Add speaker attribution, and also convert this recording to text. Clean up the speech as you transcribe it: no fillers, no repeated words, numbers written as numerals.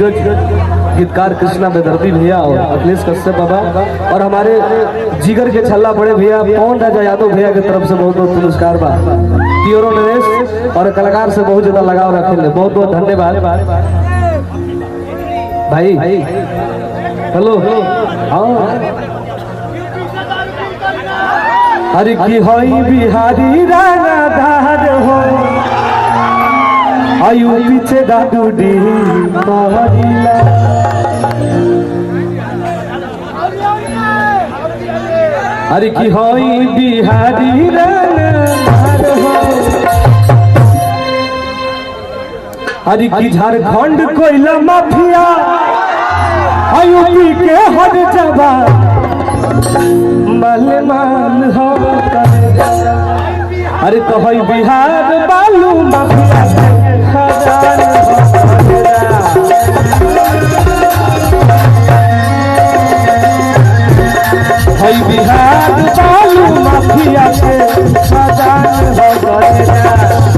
Speaker 1: दिग्गज गीतकार कृष्णा बेदर्दी भैया और अखिलेश कश्यप बाबा और हमारे जिगर के छल्ला बड़े भैया पवन राजा यादव भैया की तरफ से बहुत बहुत पुरस्कार बा। पियोरो नरेश और कलाकार से बहुत ज्यादा लगाव रखे, बहुत बहुत धन्यवाद भाई। हेलो अरे की होई बिहारी रानाधार हो आयु पीछे दादूडी महिला अरे की होई बिहारी रानाधार हो अरे की झारखंड कोयला माफिया आयु पी के हट जावा माल माल हो अरे तो है बिहार बालू माफिया खजान है बिहार बालू माफिया के खजान हो